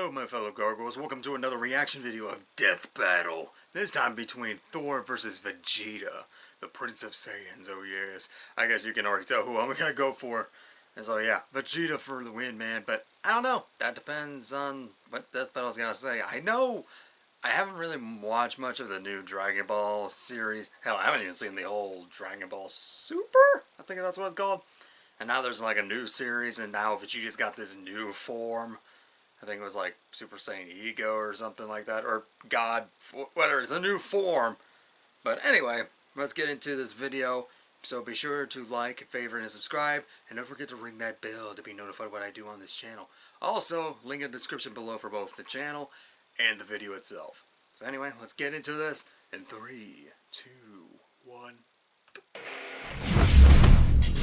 Hello my fellow gargoyles, welcome to another reaction video of Death Battle. This time between Thor versus Vegeta, the Prince of Saiyans, oh yes. I guess you can already tell who I'm gonna go for. And so yeah, Vegeta for the win, man, but I don't know. That depends on what Death Battle's gonna say. I haven't really watched much of the new Dragon Ball series. Hell, I haven't even seen the old Dragon Ball Super? I think that's what it's called. And now there's like a new series, and now Vegeta's got this new form. I think it was like Super Saiyan Ego or something like that, or God, whatever, it's a new form. But anyway, let's get into this video. So be sure to like, favorite, and subscribe, and don't forget to ring that bell to be notified what I do on this channel. Also, link in the description below for both the channel and the video itself. So anyway, let's get into this in 3, 2, 1.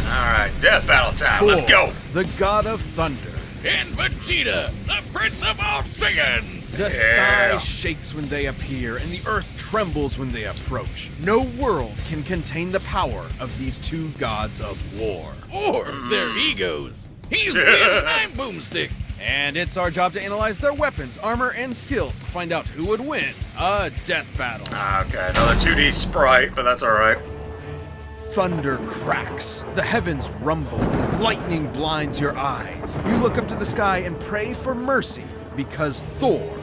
Alright, Death Battle time, Thor, let's go! The God of Thunder. And Vegeta, the Prince of all Saiyans! The sky shakes when they appear, and the earth trembles when they approach. No world can contain the power of these two gods of war. Or their egos. He's Wiz and I'm Boomstick. And it's our job to analyze their weapons, armor, and skills to find out who would win a death battle. Okay, another 2D sprite, but that's alright. Thunder cracks, the heavens rumble, lightning blinds your eyes. You look up to the sky and pray for mercy because Thor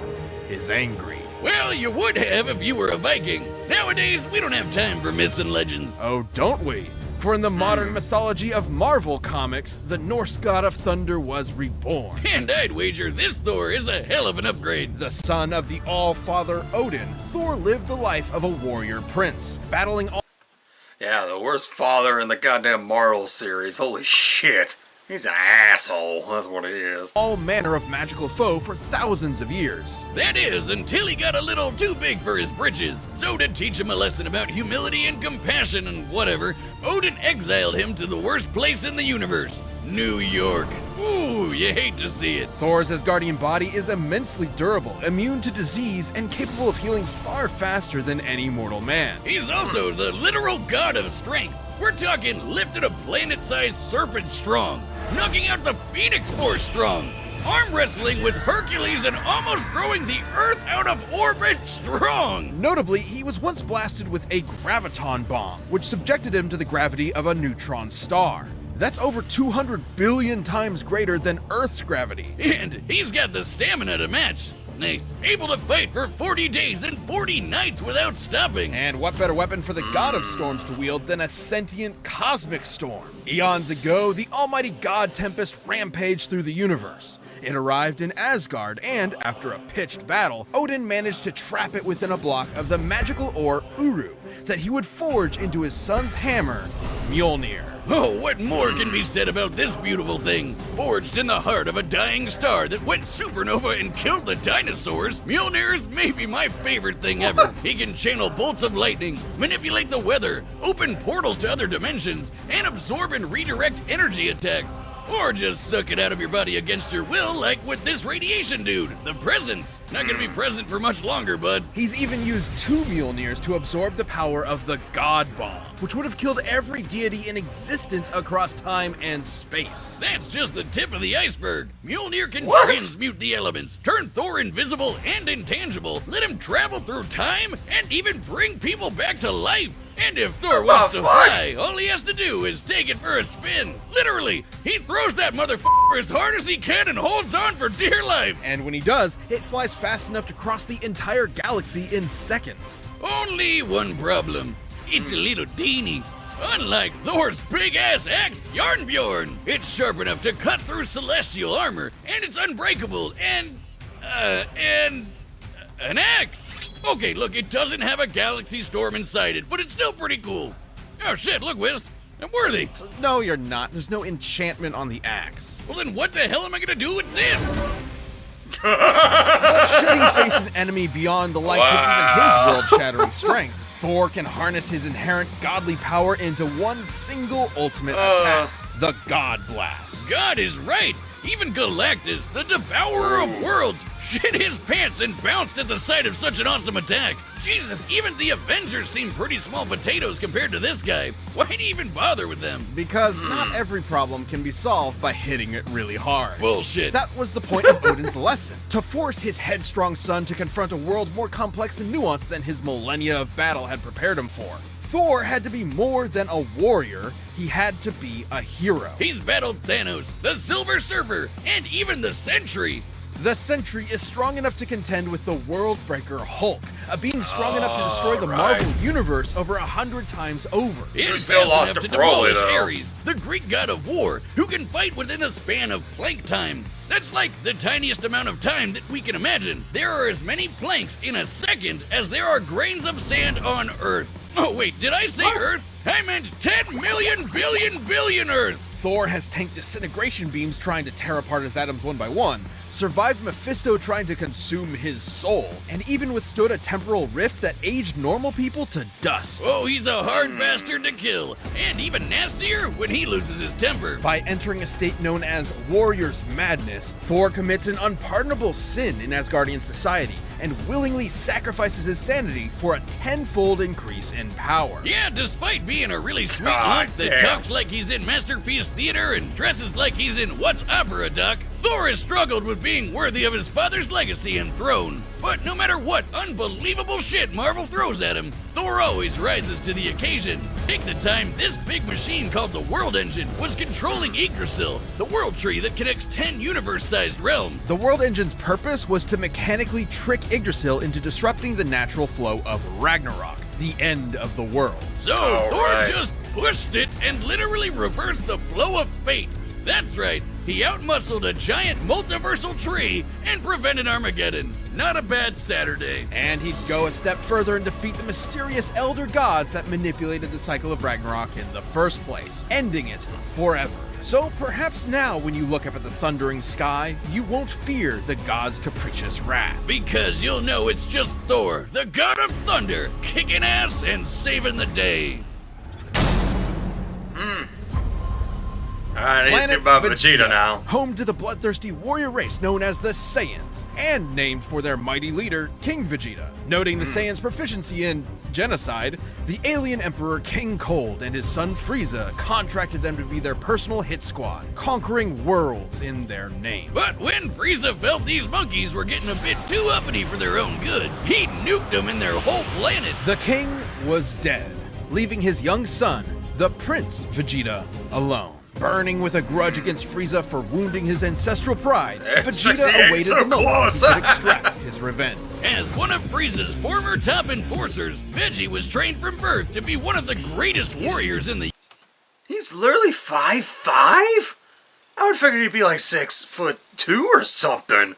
is angry. Well, you would have if you were a Viking. Nowadays, we don't have time for myths and legends. Oh, don't we? For in the modern mythology of Marvel Comics, the Norse god of thunder was reborn. And I'd wager this Thor is a hell of an upgrade. The son of the All-Father Odin, Thor lived the life of a warrior prince, battling all... Yeah, the worst father in the goddamn Marvel series. Holy shit. He's an asshole. That's what he is. all manner of magical foe for thousands of years. That is, until he got a little too big for his britches. So to teach him a lesson about humility and compassion and whatever, Odin exiled him to the worst place in the universe, New York. Ooh, you hate to see it. Thor's Asgardian body is immensely durable, immune to disease, and capable of healing far faster than any mortal man. He's also the literal god of strength. We're talking lifted a planet-sized serpent strong, knocking out the Phoenix Force strong, arm wrestling with Hercules and almost throwing the Earth out of orbit strong. Notably, he was once blasted with a graviton bomb, which subjected him to the gravity of a neutron star. That's over 200 billion times greater than Earth's gravity. And he's got the stamina to match. Nice. Able to fight for 40 days and 40 nights without stopping. And what better weapon for the god of storms to wield than a sentient cosmic storm? Eons ago, the almighty god Tempest rampaged through the universe. It arrived in Asgard, and after a pitched battle, Odin managed to trap it within a block of the magical ore Uru that he would forge into his son's hammer, Mjolnir. Oh, what more can be said about this beautiful thing? Forged in the heart of a dying star that went supernova and killed the dinosaurs, Mjolnir is maybe my favorite thing ever. He can channel bolts of lightning, manipulate the weather, open portals to other dimensions, and absorb and redirect energy attacks. Or just suck it out of your body against your will, like with this radiation dude. The presence. Not gonna be present for much longer, bud. He's even used 2 Mjolnirs to absorb the power of the God Bomb, which would have killed every deity in existence across time and space. That's just the tip of the iceberg. Mjolnir can transmute the elements, turn Thor invisible and intangible, let him travel through time, and even bring people back to life. And if Thor wants to fly, all he has to do is take it for a spin. Literally, he throws that motherfucker as hard as he can and holds on for dear life. And when he does, it flies fast enough to cross the entire galaxy in seconds. Only one problem. It's a little teeny. Unlike Thor's big-ass axe, Yarnbjorn, it's sharp enough to cut through celestial armor, and it's unbreakable, and an axe. Okay, look, it doesn't have a galaxy storm inside it, but it's still pretty cool. Oh shit, look, Wiz, I'm worthy. No, you're not. There's no enchantment on the axe. Well, then what the hell am I gonna do with this? But should he face an enemy beyond the likes of even his world-shattering strength, Thor can harness his inherent godly power into one single ultimate attack, the God Blast. God is right. Even Galactus, the devourer of worlds, shit his pants and bounced at the sight of such an awesome attack. Jesus, even the Avengers seem pretty small potatoes compared to this guy. Why'd he even bother with them? Because not every problem can be solved by hitting it really hard. Bullshit. That was the point of Odin's lesson, to force his headstrong son to confront a world more complex and nuanced than his millennia of battle had prepared him for. Thor had to be more than a warrior, he had to be a hero. He's battled Thanos, the Silver Surfer, and even the Sentry. The Sentry is strong enough to contend with the World Breaker Hulk, a being strong enough to destroy the Marvel Universe over 100 times over. You still lost to Broly, though. Ares, the Greek god of war, who can fight within the span of plank time. That's like the tiniest amount of time that we can imagine. There are as many planks in a second as there are grains of sand on Earth. Oh wait, did I say Earth? I meant 10 million billion Earths! Thor has tanked disintegration beams trying to tear apart his atoms one by one, survived Mephisto trying to consume his soul, and even withstood a temporal rift that aged normal people to dust. Oh, he's a hard bastard to kill, and even nastier when he loses his temper. By entering a state known as Warrior's Madness, Thor commits an unpardonable sin in Asgardian society, and willingly sacrifices his sanity for a tenfold increase in power. Yeah, despite being a really sweet God lump that damn. talks like he's in Masterpiece Theater and dresses like he's in What's Opera, Doc, Thor has struggled with being worthy of his father's legacy and throne. But no matter what unbelievable shit Marvel throws at him, Thor always rises to the occasion. Take the time this big machine called the World Engine was controlling Yggdrasil, the world tree that connects 10 universe-sized realms. The World Engine's purpose was to mechanically trick Yggdrasil into disrupting the natural flow of Ragnarok, the end of the world. So Thor just pushed it and literally reversed the flow of fate. That's right, he outmuscled a giant multiversal tree and prevented Armageddon. Not a bad Saturday. And he'd go a step further and defeat the mysterious elder gods that manipulated the cycle of Ragnarok in the first place, ending it forever. So perhaps now when you look up at the thundering sky, you won't fear the god's capricious wrath. Because you'll know it's just Thor, the god of thunder, kicking ass and saving the day. Alright, I need to see about Vegeta now. Home to the bloodthirsty warrior race known as the Saiyans, and named for their mighty leader, King Vegeta. Noting the Saiyans' proficiency in genocide, the alien emperor King Cold and his son Frieza contracted them to be their personal hit squad, conquering worlds in their name. But when Frieza felt these monkeys were getting a bit too uppity for their own good, he nuked them in their whole planet. The king was dead, leaving his young son, the Prince Vegeta, alone. Burning with a grudge against Frieza for wounding his ancestral pride, Vegeta awaited the moment he could extract his revenge. As one of Frieza's former top enforcers, Veggie was trained from birth to be one of the greatest warriors in the... He's literally 5'5"? I would figure he'd be like 6'2" or something.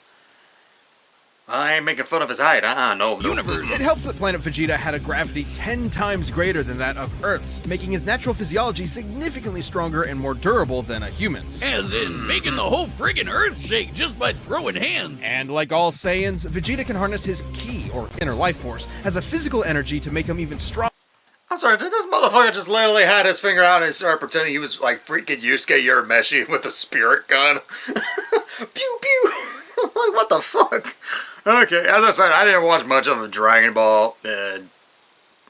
I ain't making fun of his height, no. universe. It helps that planet Vegeta had a gravity 10 times greater than that of Earth's, making his natural physiology significantly stronger and more durable than a human's. As in making the whole friggin' Earth shake just by throwing hands. And like all Saiyans, Vegeta can harness his ki, or inner life force, as a physical energy to make him even stronger. I'm sorry, did this motherfucker just literally had his finger out and started pretending he was like freaking Yusuke Urameshi with a spirit gun? Pew pew! Like, what the fuck? Okay, as I said, I didn't watch much of Dragon Ball,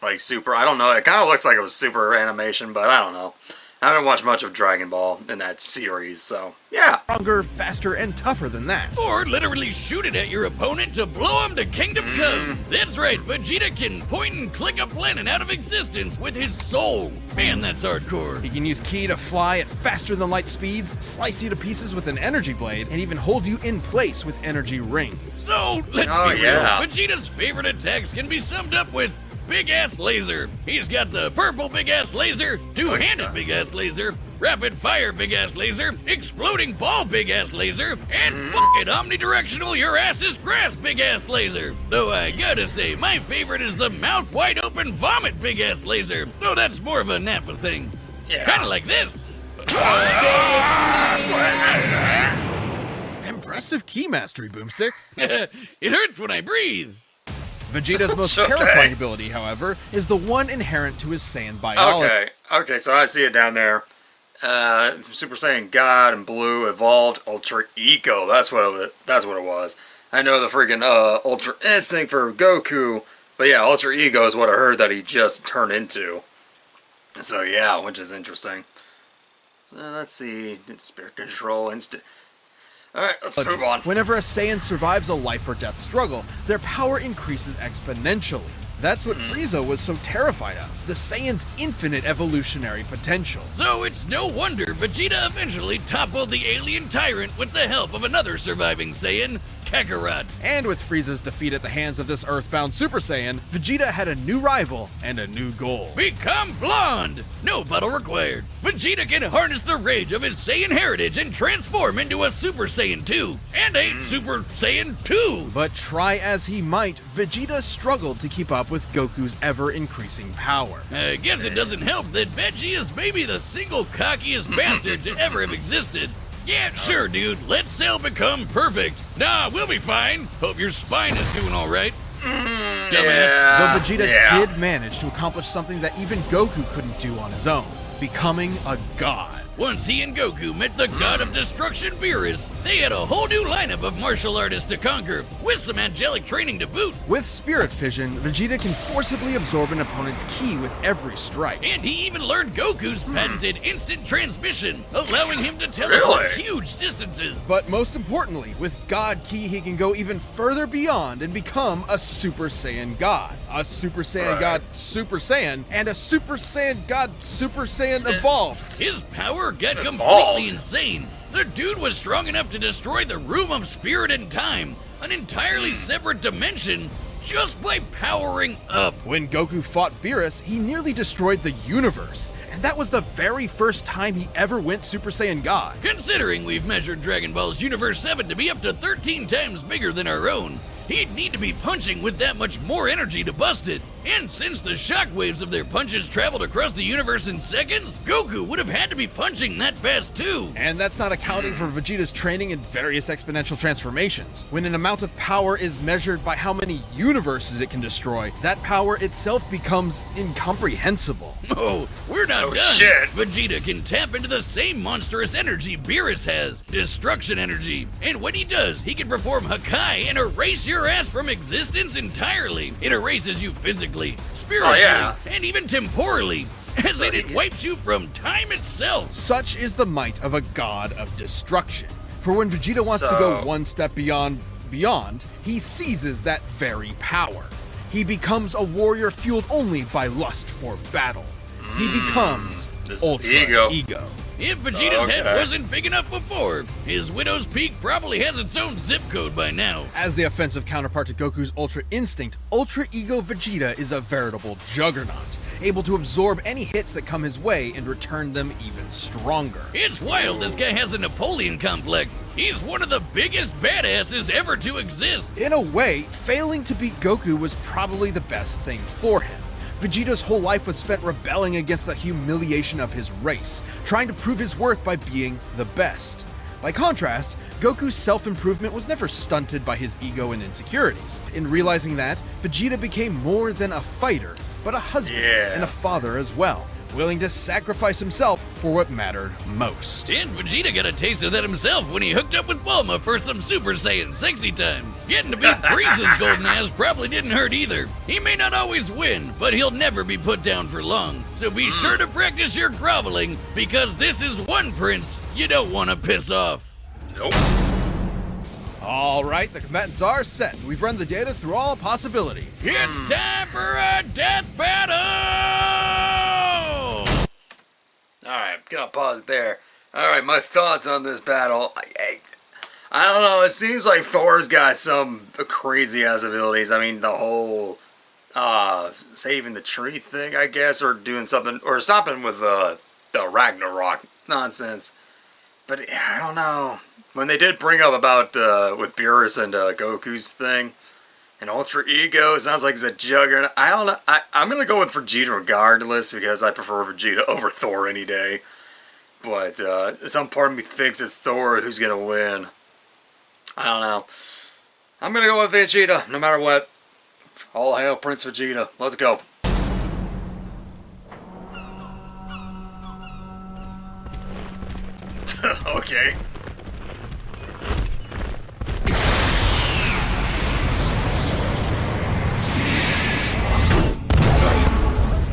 like Super. I don't know, it kind of looks like it was Super animation, but I don't know. I haven't watched much of Dragon Ball in that series, so yeah. Stronger, faster, and tougher than that. Or literally shoot it at your opponent to blow him to Kingdom Come. That's right, Vegeta can point and click a planet out of existence with his soul. Man, that's hardcore. He can use ki to fly at faster than light speeds, slice you to pieces with an energy blade, and even hold you in place with energy rings. So, let's be real. Yeah. Vegeta's favorite attacks can be summed up with big-ass laser. He's got the purple big-ass laser, two-handed big-ass laser, rapid-fire big-ass laser, exploding ball big-ass laser, and fucking omnidirectional your-ass-is grass big-ass laser. Though I gotta say, my favorite is the mouth-wide-open vomit big-ass laser, though that's more of a Nappa thing. Yeah. Kinda like this. Impressive ki mastery, Boomstick. It hurts when I breathe. Vegeta's most Okay. terrifying ability, however, is the one inherent to his Saiyan biology. Okay, so I see it down there. Super Saiyan God and Blue evolved Ultra Ego. That's what it was. I know the freaking Ultra Instinct for Goku, but yeah, Ultra Ego is what I heard that he just turned into. So yeah, which is interesting. Let's see, Spirit Control Instant. Alright, let's move on. Whenever a Saiyan survives a life or death struggle, their power increases exponentially. That's what Frieza was so terrified of, the Saiyan's infinite evolutionary potential. So it's no wonder Vegeta eventually toppled the alien tyrant with the help of another surviving Saiyan, Kakarot. And with Frieza's defeat at the hands of this Earthbound Super Saiyan, Vegeta had a new rival and a new goal. Become blonde! No battle required. Vegeta can harness the rage of his Saiyan heritage and transform into a Super Saiyan 2 and a Super Saiyan 2. But try as he might, Vegeta struggled to keep up with Goku's ever-increasing power. I guess it doesn't help that Veggie is maybe the single cockiest bastard to ever have existed. Yeah, sure, dude. Let Cell become perfect. Nah, we'll be fine. Hope your spine is doing all right. Dumbass. Though Vegeta did manage to accomplish something that even Goku couldn't do on his own, becoming a god. Once he and Goku met the god of destruction, Beerus, they had a whole new lineup of martial artists to conquer, with some angelic training to boot. With Spirit Fission, Vegeta can forcibly absorb an opponent's ki with every strike. And he even learned Goku's patented instant transmission, allowing him to teleport huge distances. But most importantly, with God Ki, he can go even further beyond and become a Super Saiyan God. A Super Saiyan God Super Saiyan, and a Super Saiyan God Super Saiyan Evolved. His power got completely insane. The dude was strong enough to destroy the Room of Spirit and Time, an entirely separate dimension, just by powering up. When Goku fought Beerus, he nearly destroyed the universe, and that was the very first time he ever went Super Saiyan God. Considering we've measured Dragon Ball's Universe 7 to be up to 13 times bigger than our own, he'd need to be punching with that much more energy to bust it. And since the shockwaves of their punches traveled across the universe in seconds, Goku would have had to be punching that fast too. And that's not accounting for Vegeta's training in various exponential transformations. When an amount of power is measured by how many universes it can destroy, that power itself becomes incomprehensible. Oh, we're not done. Shit. Vegeta can tap into the same monstrous energy Beerus has, destruction energy. And when he does, he can perform Hakai and erase your ass from existence entirely. It erases you physically, spiritually, and even temporally, as in it wipes you from time itself. Such is the might of a god of destruction. For when Vegeta wants to go one step beyond, he seizes that very power. He becomes a warrior fueled only by lust for battle. He becomes Ultra Ego. If Vegeta's head wasn't big enough before, his Widow's Peak probably has its own zip code by now. As the offensive counterpart to Goku's Ultra Instinct, Ultra Ego Vegeta is a veritable juggernaut, able to absorb any hits that come his way and return them even stronger. It's wild this guy has a Napoleon complex. He's one of the biggest badasses ever to exist. In a way, failing to beat Goku was probably the best thing for him. Vegeta's whole life was spent rebelling against the humiliation of his race, trying to prove his worth by being the best. By contrast, Goku's self-improvement was never stunted by his ego and insecurities. In realizing that, Vegeta became more than a fighter, but a husband and a father as well, willing to sacrifice himself for what mattered most. And Vegeta got a taste of that himself when he hooked up with Bulma for some Super Saiyan sexy time. Getting to beat Frieza's golden ass probably didn't hurt either. He may not always win, but he'll never be put down for long. So be sure to practice your groveling, because this is one prince you don't want to piss off. Nope. Alright, the combatants are set. We've run the data through all possibilities. It's time for a death battle! Alright, gonna pause it there. Alright, my thoughts on this battle. I don't know, it seems like Thor's got some crazy-ass abilities. I mean, the whole, saving the tree thing, I guess, or doing something, or stopping with, the Ragnarok nonsense. But, I don't know. When they did bring up about, with Beerus and, Goku's thing, and Ultra Ego, it sounds like he's a juggernaut. I don't know. I'm gonna go with Vegeta regardless, because I prefer Vegeta over Thor any day. But, some part of me thinks it's Thor who's gonna win. I don't know. I'm gonna go with Vegeta, no matter what. All hail Prince Vegeta. Let's go. Okay.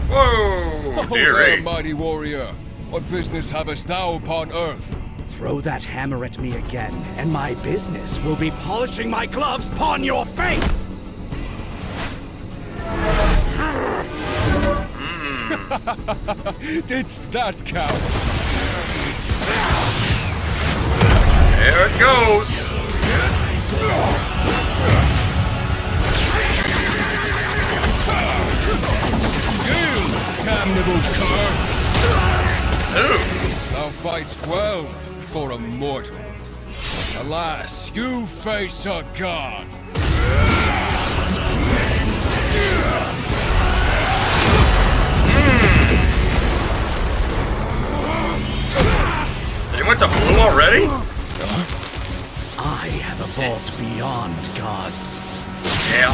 Whoa! Oh, there, mighty warrior. What business havest thou upon earth? Throw that hammer at me again, and my business will be polishing my gloves upon your face! Didst that count? There it goes! You damnable cur! Ooh! Thou fightst well for a mortal. Alas, you face a god. They went to blue already? I have evolved beyond gods. Yeah.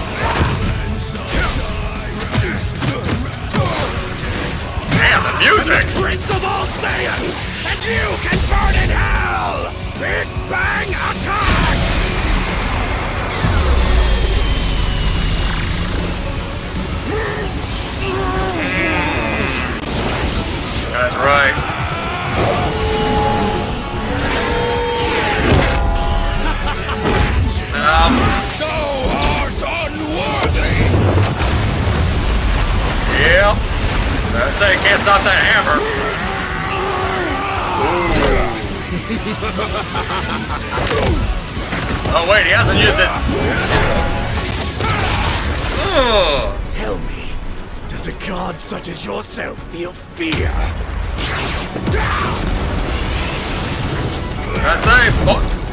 Damn, the music! Prince of all Saiyans, and you can burn in hell! Big Bang Attack! That's right. Thou art unworthy! Yep. I say you can't stop that hammer. Oh wait, he hasn't used his. Tell me, does a god such as yourself feel fear? I say,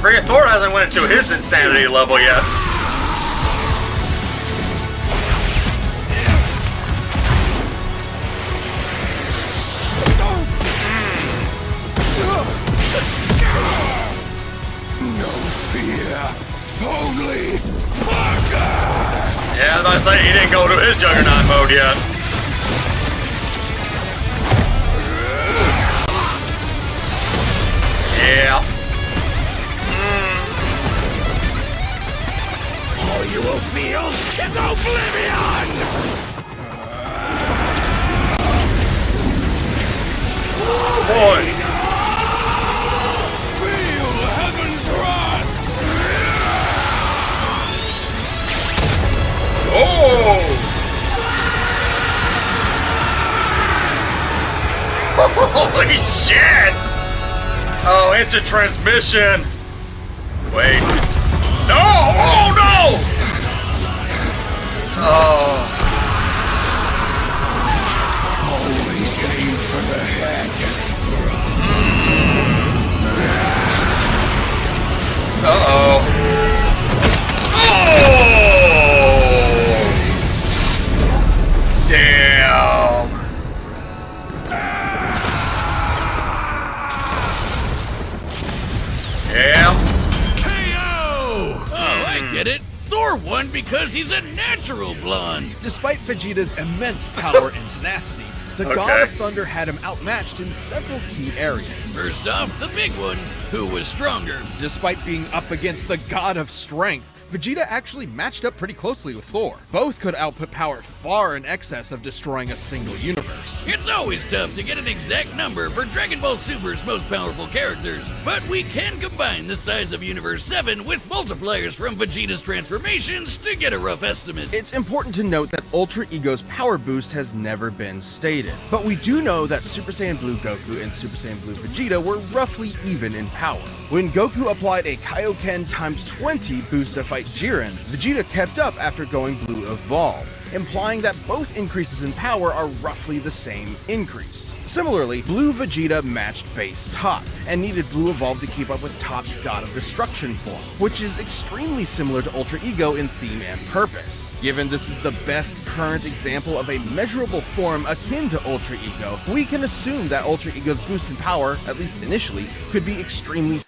freaking Thor hasn't went to his insanity level yet. No fear, only fucker! Yeah, I was about to say he didn't go to his Juggernaut mode yet. Yeah. All you will feel is oblivion! Oh boy. Feel heaven's wrath! Oh! Holy shit! Oh, instant transmission! Wait. No! Oh no! Oh. Always aim for the head. Uh-oh. Oh! Damn. Yeah. KO! Oh, I get it. Thor won because he's a natural blonde. Despite Vegeta's immense power and tenacity, the God Okay. of Thunder had him outmatched in several key areas. First off, the big one. Who was stronger? Despite being up against the God of Strength, Vegeta actually matched up pretty closely with Thor. Both could output power far in excess of destroying a single universe. It's always tough to get an exact number for Dragon Ball Super's most powerful characters, but we can combine the size of Universe 7 with multipliers from Vegeta's transformations to get a rough estimate. It's important to note that Ultra Ego's power boost has never been stated, but we do know that Super Saiyan Blue Goku and Super Saiyan Blue Vegeta were roughly even in power. When Goku applied a Kaioken times 20 boost to fight Jiren, Vegeta kept up after going Blue Evolve, implying that both increases in power are roughly the same increase. Similarly, Blue Vegeta matched base Top, and needed Blue Evolve to keep up with Top's God of Destruction form, which is extremely similar to Ultra Ego in theme and purpose. Given this is the best current example of a measurable form akin to Ultra Ego, we can assume that Ultra Ego's boost in power, at least initially, could be extremely.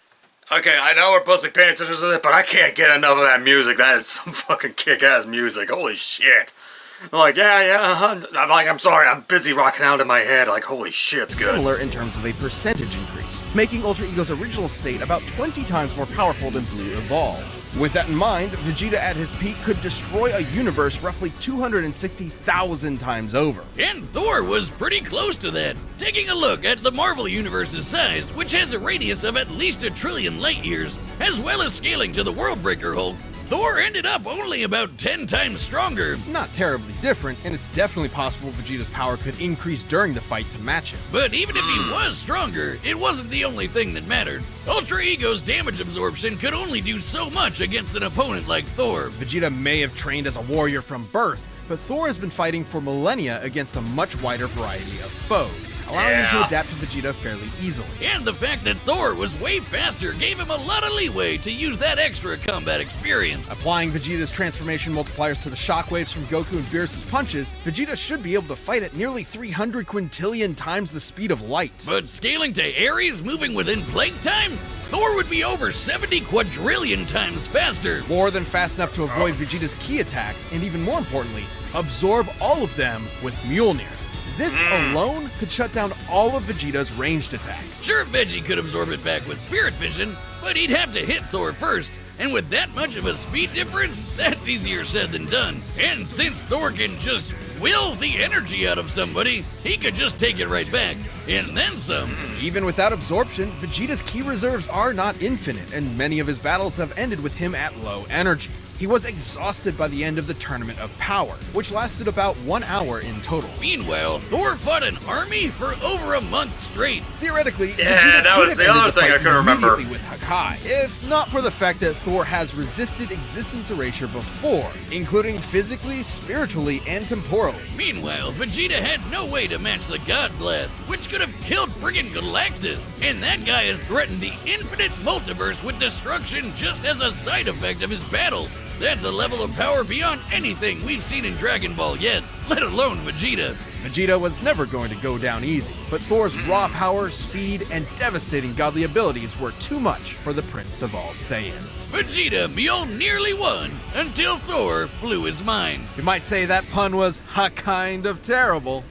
Okay, I know we're supposed to be paying attention to this, but I can't get enough of that music. That is some fucking kick-ass music. Holy shit. I'm like, I'm like, I'm sorry, I'm busy rocking out in my head. Like, holy shit, it's good. Similar in terms of a percentage increase. making Ultra Ego's original state about 20 times more powerful than Blue evolved. With that in mind, Vegeta at his peak could destroy a universe roughly 260,000 times over. And Thor was pretty close to that. Taking a look at the Marvel Universe's size, which has a radius of at least 1 trillion light years, as well as scaling to the Worldbreaker Hulk, Thor ended up only about 10 times stronger. Not terribly different, and it's definitely possible Vegeta's power could increase during the fight to match it. But even if he was stronger, it wasn't the only thing that mattered. Ultra Ego's damage absorption could only do so much against an opponent like Thor. Vegeta may have trained as a warrior from birth, but Thor has been fighting for millennia against a much wider variety of foes, allowing him to adapt to Vegeta fairly easily. And the fact that Thor was way faster gave him a lot of leeway to use that extra combat experience. Applying Vegeta's transformation multipliers to the shockwaves from Goku and Beerus' punches, Vegeta should be able to fight at nearly 300 quintillion times the speed of light. But scaling to Ares moving within Plague time? Thor would be over 70 quadrillion times faster. More than fast enough to avoid Vegeta's key attacks, and even more importantly, absorb all of them with Mjolnir. This alone could shut down all of Vegeta's ranged attacks. Sure, Veggie could absorb it back with Spirit Vision, but he'd have to hit Thor first. And with that much of a speed difference, that's easier said than done. And since Thor can just will the energy out of somebody, he could just take it right back. And then some. Even without absorption, Vegeta's ki reserves are not infinite, and many of his battles have ended with him at low energy. He was exhausted by the end of the Tournament of Power, which lasted about 1 hour in total. Meanwhile, Thor fought an army for over a month straight. Theoretically, Yeah, Vegeta that could was have the ended other thing I fight couldn't remember. immediately with Hakai, if not for the fact that Thor has resisted existence erasure before, including physically, spiritually, and temporally. Meanwhile, Vegeta had no way to match the God Blast, which could have killed friggin' Galactus. And that guy has threatened the infinite multiverse with destruction just as a side effect of his battles. That's a level of power beyond anything we've seen in Dragon Ball yet, let alone Vegeta. Vegeta was never going to go down easy, but Thor's raw power, speed, and devastating godly abilities were too much for the Prince of All Saiyans. Vegeta nearly won until Thor blew his mind. You might say that pun was kind of terrible.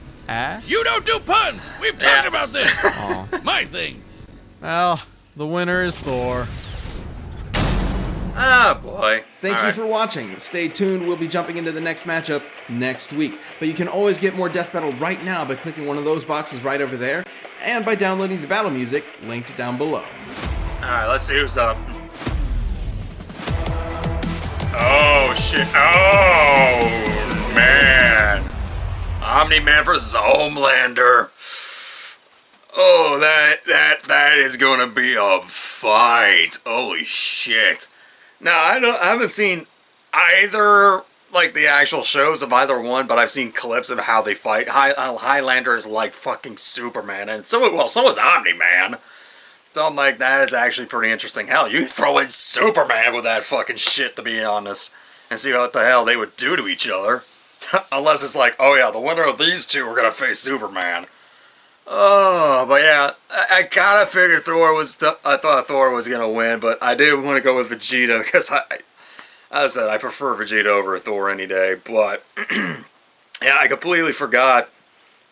You don't do puns! We've talked about this! Aw. My thing. Well, the winner is Thor. Ah, boy. Thank All you right. for watching. Stay tuned, we'll be jumping into the next matchup next week. But you can always get more Death Battle right now by clicking one of those boxes right over there, and by downloading the battle music linked down below. Alright, let's see who's up. Oh, shit. Oh, man. Omni-Man versus Homelander. Oh, that is gonna be a fight. Holy shit. Now, I haven't seen either, like, the actual shows of either one, but I've seen clips of how they fight. Highlander is like fucking Superman, and so is Omni-Man. So I'm like, that is actually pretty interesting. Hell, you throw in Superman with that fucking shit, to be honest, and see what the hell they would do to each other. Unless it's like, oh yeah, the winner of these two are gonna face Superman. Oh, but yeah, I kind of figured I thought Thor was gonna win, but I did want to go with Vegeta because as I said, I prefer Vegeta over Thor any day. But yeah, I completely forgot.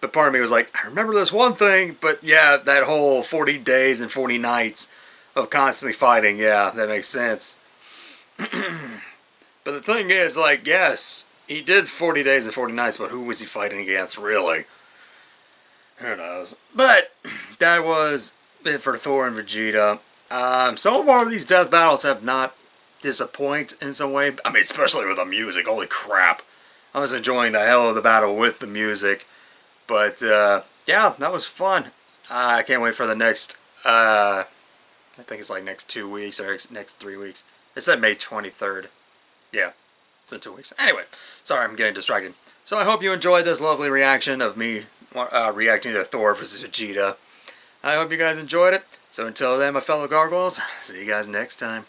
But part of me was like, I remember this one thing, but yeah, that whole 40 days and 40 nights of constantly fighting, yeah, that makes sense. But the thing is, like, yes, he did 40 days and 40 nights, but who was he fighting against, really? Who knows? But that was it for Thor and Vegeta. So far, these death battles have not disappointed in some way. I mean, especially with the music. Holy crap. I was enjoying the hell of the battle with the music. But, yeah, that was fun. I can't wait for the next, I think it's like next 2 weeks or next 3 weeks. It said May 23rd. Yeah, it's in 2 weeks. Anyway, sorry, I'm getting distracted. So I hope you enjoyed this lovely reaction of me reacting to Thor vs. Vegeta. I hope you guys enjoyed it. So until then, my fellow gargoyles, see you guys next time.